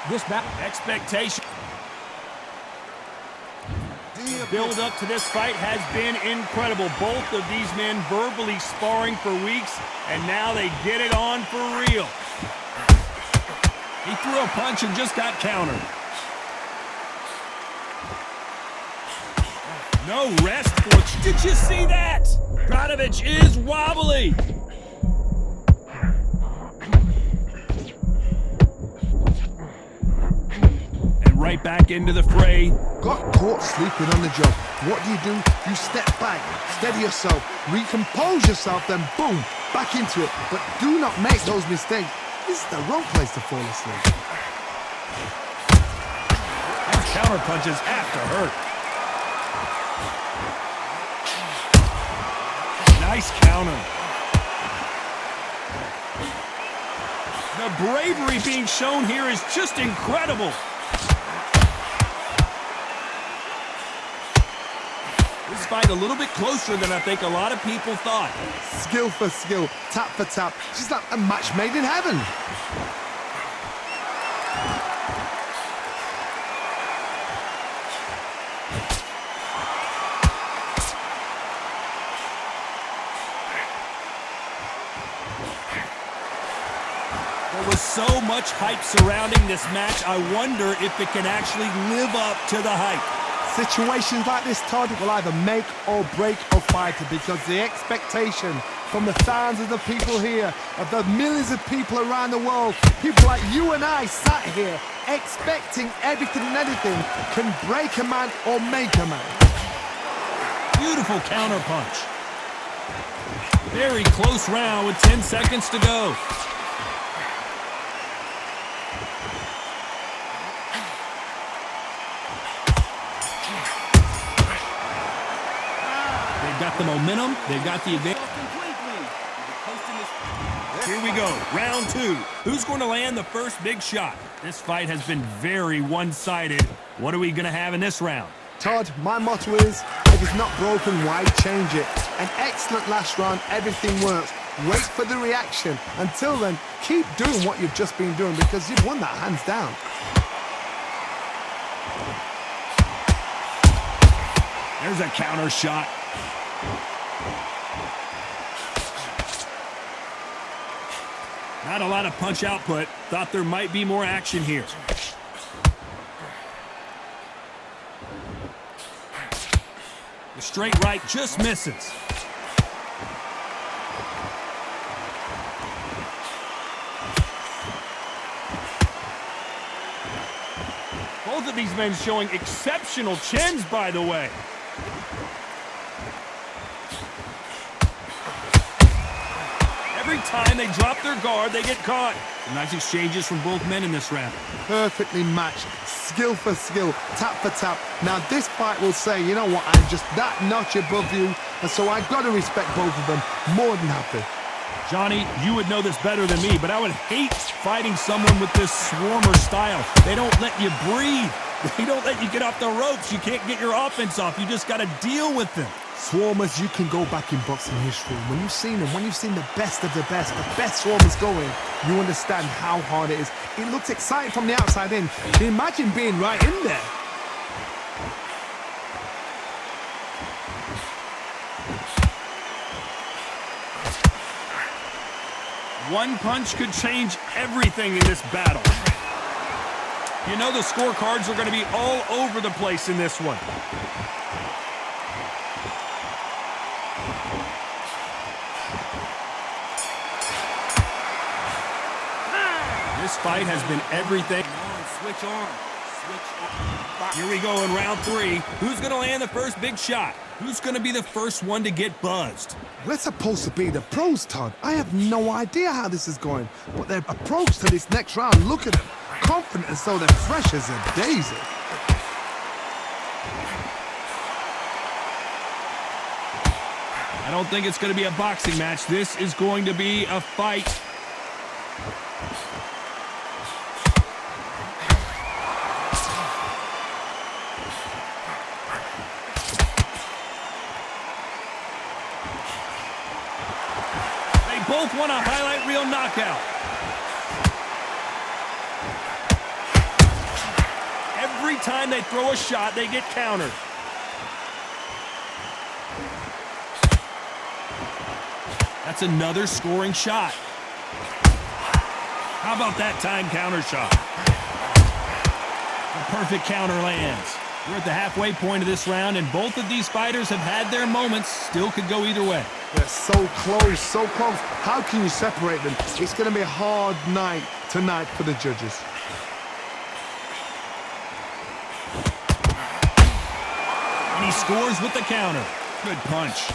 This expectation. The build up to this fight has been incredible. Both of these men verbally sparring for weeks, and now they get it on for real. He threw a punch and just got countered. No rest for it. Did you see that? Kratovich is wobbly. And right back into the fray. Got caught sleeping on the job. What do? You step back, steady yourself, recompose yourself, then boom, back into it. But do not make those mistakes. This is the wrong place to fall asleep. These counter punches have to hurt. Nice counter. The bravery being shown here is just incredible. This fight a little bit closer than I think a lot of people thought. Skill for skill, tap for tap, just like a match made in heaven. There was so much hype surrounding this match, I wonder if it can actually live up to the hype. Situations like this, Todd, will either make or break a fighter because the expectation from the thousands of the people here, of the millions of people around the world, people like you and I sat here expecting everything and anything can break a man or make a man. Beautiful counter punch. Very close round with 10 seconds to go. Got the momentum, they've got the advantage. Here we go, round two. Who's going to land the first big shot? This fight has been very one-sided. What are we going to have in this round? Todd, my motto is, if it's not broken, why change it? An excellent last round, everything works. Wait for the reaction. Until then, keep doing what you've just been doing because you've won that hands down. There's a counter shot. Not a lot of punch output. Thought there might be more action here. The straight right just misses. Both of these men showing exceptional chins, by the way. Every time they drop their guard, they get caught. Some nice exchanges from both men in this round. Perfectly matched, skill for skill, tap for tap. Now this fight will say, you know what, I'm just that notch above you, and so I've got to respect both of them. More than happy. Johnny, you would know this better than me, but I would hate fighting someone with this swarmer style. They don't let you breathe. They don't let you get off the ropes. You can't get your offense off. You just got to deal with them. Swarmers, you can go back in boxing history. When you've seen them, when you've seen the best swarmers going, you understand how hard it is. It looks exciting from the outside in. Imagine being right in there. One punch could change everything in this battle. You know the scorecards are going to be all over the place in this one. This fight has been everything. Switch on. Here we go in round three. Who's going to land the first big shot? Who's going to be the first one to get buzzed? We're supposed to be the pros, Todd. I have no idea how this is going, but their approach to this next round, look at them. Confident as though they're fresh as a daisy. I don't think it's going to be a boxing match. This is going to be a fight. Both want a highlight reel knockout. every time they throw a shot, they get countered. That's another scoring shot. How about that time counter shot? A perfect counter lands. We're at the halfway point of this round, and both of these fighters have had their moments. Still could go either way. They're so close, so close. How can you separate them? It's going to be a hard night tonight for the judges. And he scores with the counter. Good punch.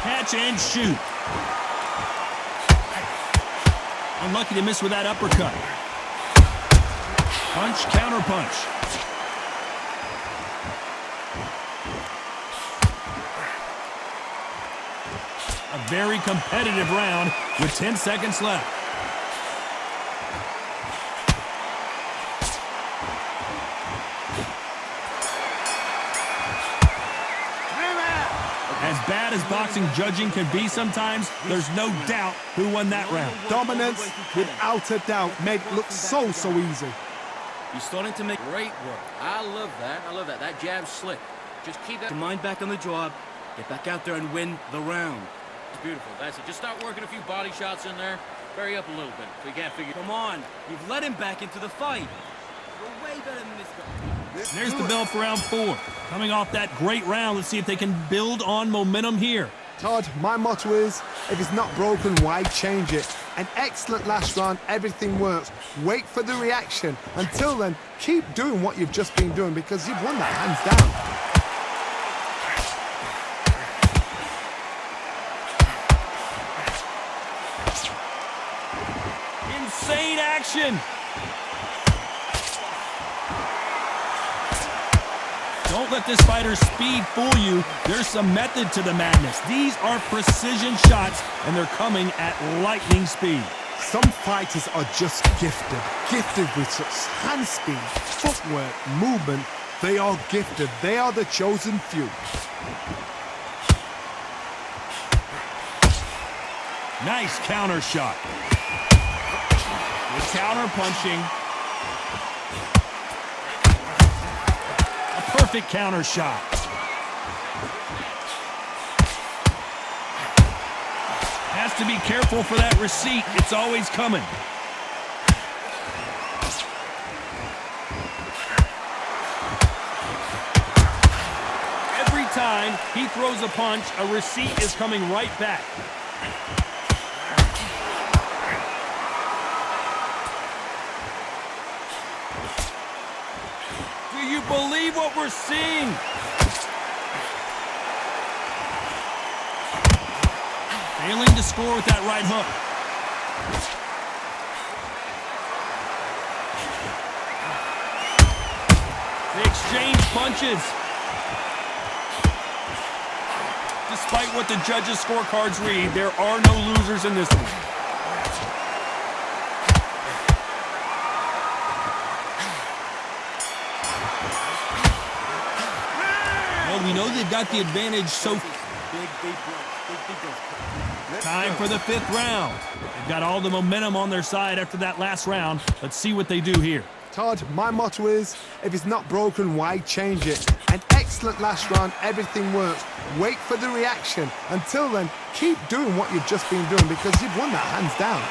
Catch and shoot. Unlucky to miss with that uppercut. Punch, counter punch. A very competitive round with 10 seconds left. As bad as boxing judging can be sometimes, there's no doubt who won that round. Dominance, without a doubt, made it look so easy. You're starting to make great work. I love that. I love that. That jab's slick. Just keep that mind back on the job. Get back out there and win the round. It's beautiful. That's it. Just start working a few body shots in there. Vary up a little bit. So you can't figure. Come on. You've let him back into the fight. You're way better than this guy. There's the bell for round 4. Coming off that great round, let's see if they can build on momentum here. Todd, my motto is, if it's not broken, why change it? An excellent last round, everything works. Wait for the reaction. Until then, keep doing what you've just been doing because you've won that hands down. Insane action. Don't let this fighter's speed fool you. There's some method to the madness. These are precision shots, and they're coming at lightning speed. Some fighters are just gifted with such hand speed, footwork, movement. They are gifted. They are the chosen few. Nice counter shot. With counter punching. Perfect counter shot. Has to be careful for that receipt. It's always coming. Every time he throws a punch, a receipt is coming right back. Do you believe what we're seeing? Failing to score with that right hook. They exchange punches. Despite what the judges' scorecards read, there are no losers in this one. We know they've got the advantage so time for the 5th round. They've got all the momentum on their side after that last round. Let's see what they do here. Todd, my motto is, if it's not broken, why change it? An excellent last round, everything works. Wait for the reaction. Until then, keep doing what you've just been doing because you've won that hands down.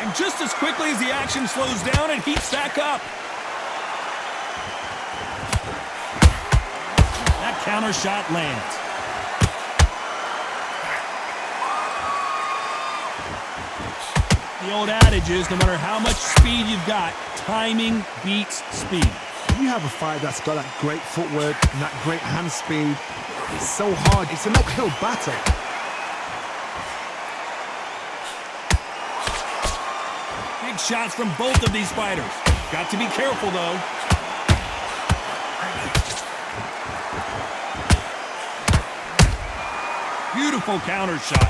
And just as quickly as the action slows down, it heats back up. That counter shot lands. The old adage is, no matter how much speed you've got, timing beats speed. You have a fight that's got that great footwork and that great hand speed. It's so hard. It's an uphill battle. Big shots from both of these fighters. Got to be careful, though. Beautiful counter shot.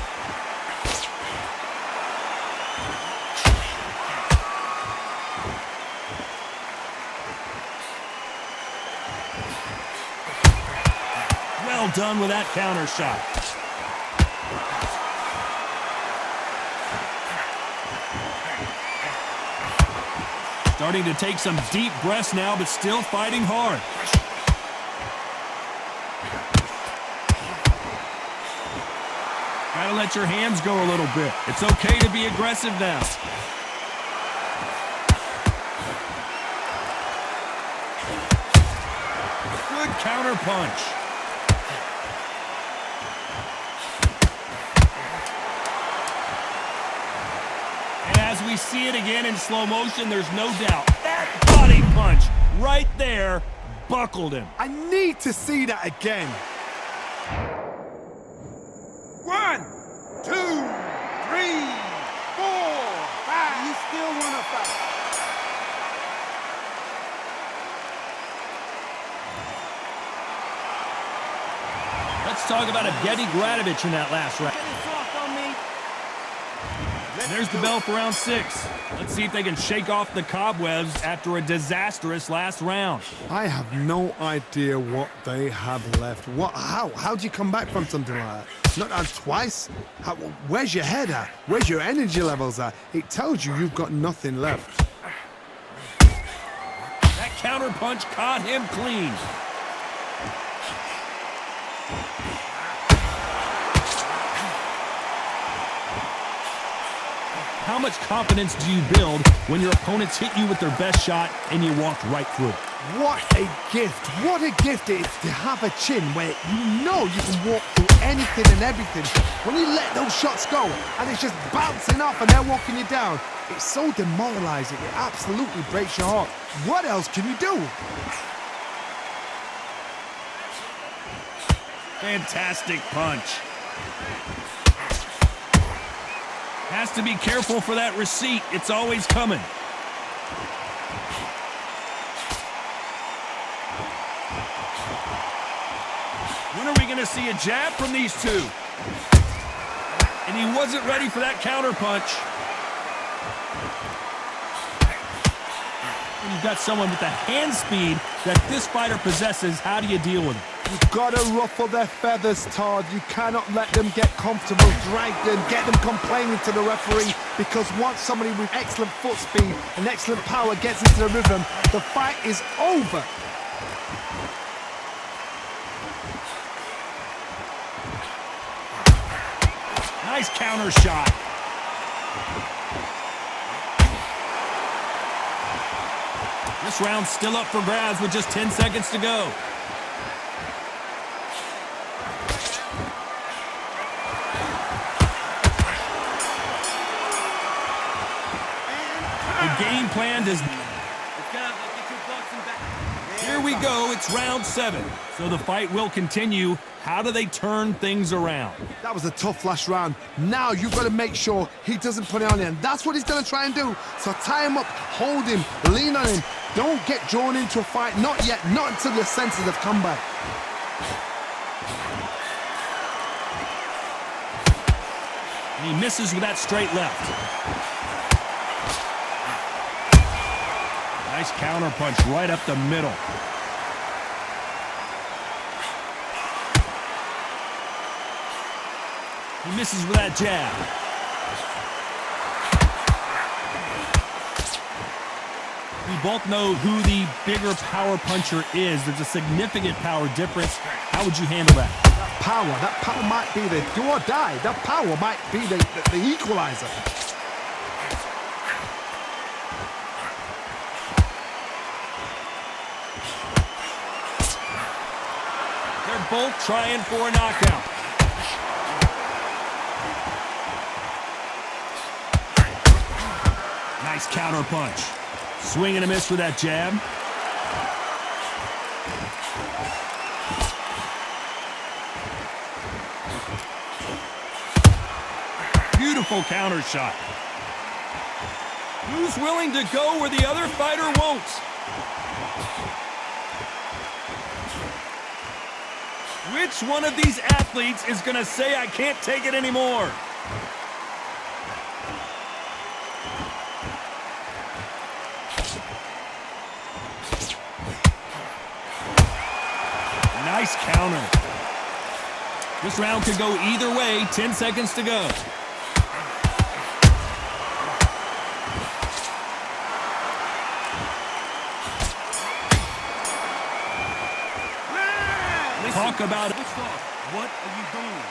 Well done with that counter shot. Starting to take some deep breaths now, but still fighting hard. Gotta let your hands go a little bit. It's okay to be aggressive now. Good counter punch. And as we see it again in slow motion, there's no doubt. That body punch right there buckled him. I need to see that again. 1, 2, 3, 4, 5. You still want to fight? Let's talk about Evgeny Gradovich in that last round. There's the bell for round 6. Let's see if they can shake off the cobwebs after a disastrous last round. I have no idea what they have left. How do you come back from something like that? Not out twice? Where's your head at? Where's your energy levels at? It tells you you've got nothing left. That counter punch caught him clean. How much confidence do you build when your opponents hit you with their best shot and you walk right through it? What a gift. What a gift it is to have a chin where you know you can walk through anything and everything. When you let those shots go and it's just bouncing off and they're walking you down, it's so demoralizing. It absolutely breaks your heart. What else can you do? Fantastic punch. Has to be careful for that receipt. It's always coming. When are we going to see a jab from these two? And he wasn't ready for that counter punch. When you've got someone with the hand speed that this fighter possesses, how do you deal with it? You've got to ruffle their feathers, Todd. You cannot let them get comfortable, drag them, get them complaining to the referee, because once somebody with excellent foot speed and excellent power gets into the rhythm, the fight is over. Nice counter shot. This round's still up for grabs with just 10 seconds to go. The game plan does... Here we go, it's round 7. So the fight will continue. How do they turn things around? That was a tough last round. Now you've got to make sure he doesn't put it on him. That's what he's going to try and do. So tie him up, hold him, lean on him. Don't get drawn into a fight. Not yet. Not until your senses have come back. And he misses with that straight left. Nice counter punch right up the middle. He misses with that jab. We both know who the bigger power puncher is. There's a significant power difference. How would you handle that? That power might be the do or die. That power might be the equalizer. They're both trying for a knockout. Nice counter punch. Swing and a miss with that jab. Beautiful counter shot. Who's willing to go where the other fighter won't? Which one of these athletes is going to say, I can't take it anymore? Nice counter. This round could go either way. 10 seconds to go. Talk about it. What are you doing?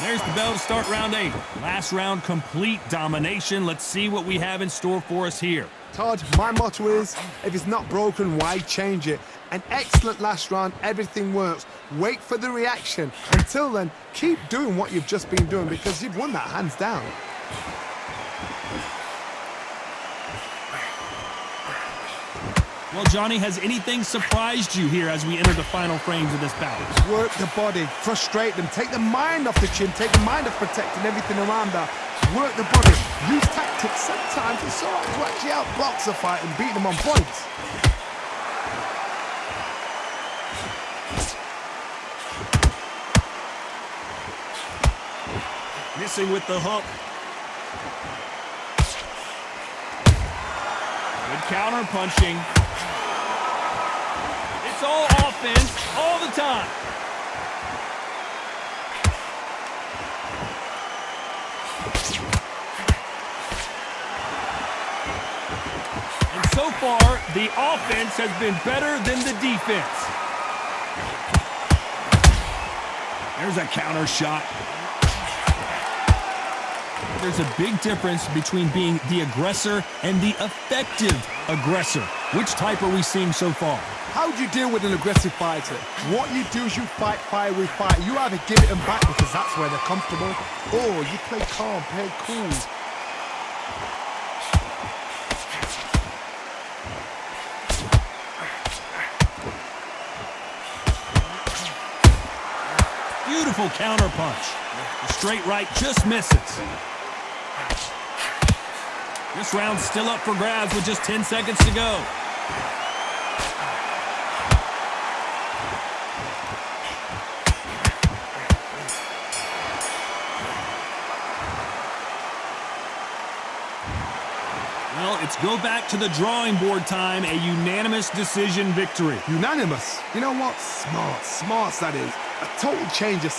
There's the bell to start round 8. Last round, complete domination. Let's see what we have in store for us here. Todd, my motto is, if it's not broken, why change it? An excellent last round, everything works. Wait for the reaction. Until then, keep doing what you've just been doing because you've won that hands down. Well, Johnny, has anything surprised you here as we enter the final frames of this bout? Work the body, frustrate them, take the mind off the chin, take the mind off protecting everything around that. Work the body, use tactics. Sometimes it's all right to actually outbox a fight and beat them on points. Missing with the hook. Good counter punching. It's all offense all the time. And so far, the offense has been better than the defense. There's a counter shot. There's a big difference between being the aggressor and the effective aggressor. Which type are we seeing so far? How do you deal with an aggressive fighter? What you do is you fight fire with fire. You either give it them back because that's where they're comfortable, or you play calm, play cool. Beautiful counter punch. The straight right just misses. This round's still up for grabs with just 10 seconds to go. Well, it's go back to the drawing board time, a unanimous decision victory. Unanimous. You know what? Smart. Smart, that is. A total change of...